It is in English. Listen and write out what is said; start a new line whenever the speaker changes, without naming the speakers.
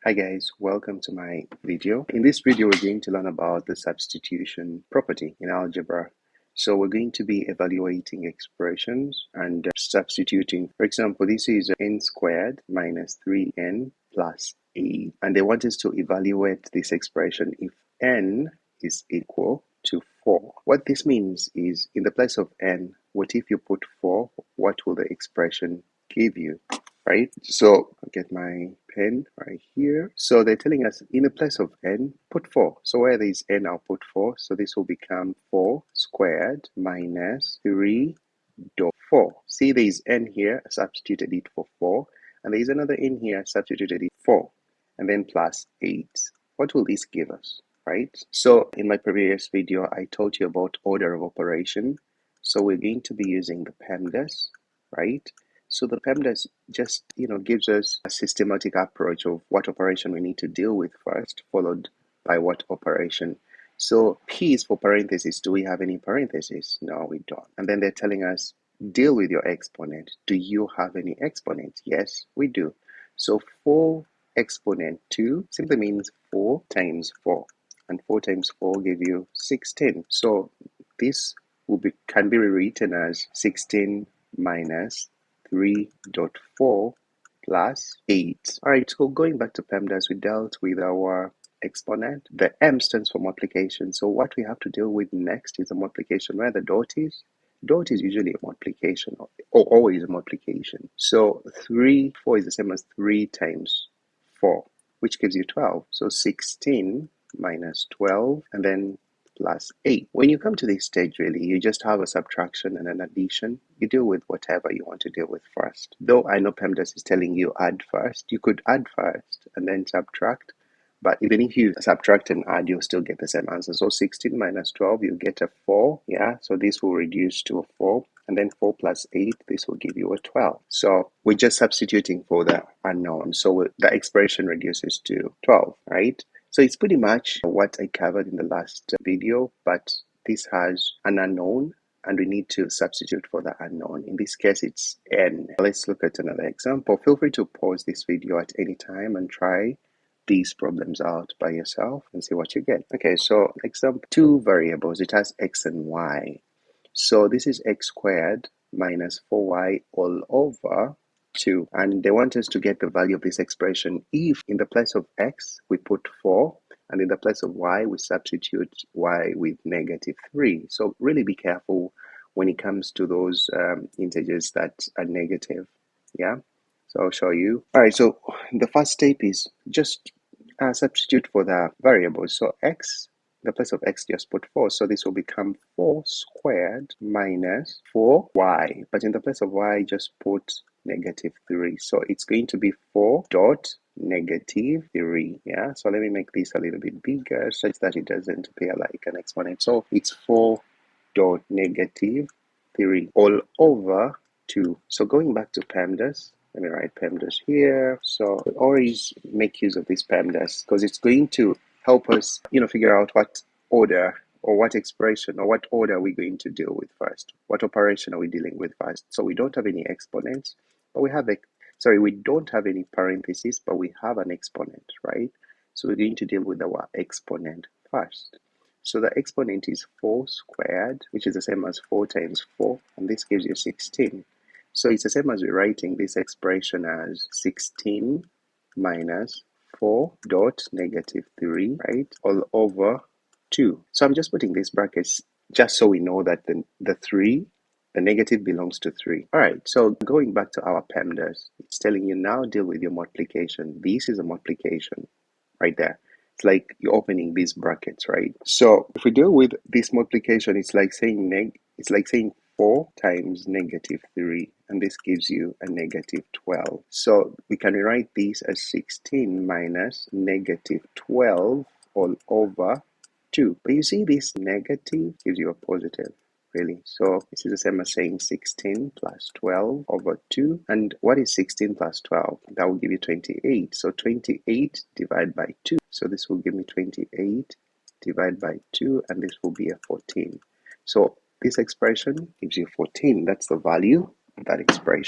Hi guys, welcome to my video. In this video, we're going to learn about the substitution property in algebra. So we're going to be evaluating expressions and substituting. For example, this is n squared minus 3n plus 8. And they want us to evaluate this expression if n is equal to 4. What this means is, in the place of n, what if you put 4? What will the expression give you? Right? So I'll get my pen right here. So they're telling us in the place of n, put 4. So where there is n, I'll put 4. So this will become 4 squared minus 3 dot 4. See, there is n here, I substituted it for 4. And there is another n here, I substituted it 4. And then plus 8. What will this give us? Right? So in my previous video, I taught you about order of operation. So we're going to be using the PEMDAS, right? So the PEMDAS just, gives us a systematic approach of what operation we need to deal with first, followed by what operation. So P is for parentheses. Do we have any parentheses? No, we don't. And then they're telling us, deal with your exponent. Do you have any exponents? Yes, we do. So 4 exponent 2 simply means 4 times 4. And 4 times 4 give you 16. So this can be rewritten as 16 minus 3.4 plus 8. All right, so going back to PEMDAS, we dealt with our exponent. The M stands for multiplication. So what we have to deal with next is a multiplication. Where the dot is usually a multiplication, or always a multiplication. So 4 is the same as 3 times 4, which gives you 12. So 16 minus 12, and then plus 8. When you come to this stage, really, you just have a subtraction and an addition. You deal with whatever you want to deal with first. Though I know PEMDAS is telling you add first, you could add first and then subtract. But even if you subtract and add, you'll still get the same answer. So 16 minus 12, you get a 4. Yeah, so this will reduce to a 4. And then 4 plus 8, this will give you a 12. So we're just substituting for the unknown. So the expression reduces to 12, right? So it's pretty much what I covered in the last video, but this has an unknown and we need to substitute for the unknown. In this case, it's n. Let's look at another example. Feel free to pause this video at any time and try these problems out by yourself and see what you get. Okay, so example, 2 variables. It has x and y. So this is x squared minus 4y all over 2. And they want us to get the value of this expression if in the place of x we put 4 and in the place of y we substitute y with negative 3. So really be careful when it comes to those integers that are negative. Yeah, so I'll show you. All right, so the first step is just substitute for the variables. So x, in the place of x, just put 4. So this will become 4 squared minus 4y. But in the place of y, just put negative 3. So it's going to be 4 dot negative 3. Yeah, so let me make this a little bit bigger such that it doesn't appear like an exponent. So it's 4 dot negative 3 all over 2. So going back to PEMDAS, let me write PEMDAS here. So always make use of this PEMDAS because it's going to help us, figure out what order or what expression or what order we're going to deal with first. What operation are we dealing with first? So we don't have any exponents, but we don't have any parentheses, but we have an exponent, right? So we're going to deal with our exponent first. So the exponent is 4 squared, which is the same as 4 times 4, and this gives you 16. So it's the same as we're writing this expression as 16 minus 4 dot negative 3, right, all over 2. So I'm just putting these brackets just so we know that the 3, the negative belongs to 3. All right, so going back to our PEMDAS, it's telling you now deal with your multiplication. This is a multiplication right there. It's like you're opening these brackets, right? So if we deal with this multiplication, it's like saying 4 times negative 3, and this gives you a negative 12. So we can rewrite this as 16 minus negative 12 all over 2. But you see, this negative gives you a positive, really. So this is the same as saying 16 plus 12 over 2. And what is 16 plus 12? That will give you 28. So 28 divided by 2. So this will give me 28 divided by 2, and this will be a 14. So this expression gives you 14. That's the value of that expression.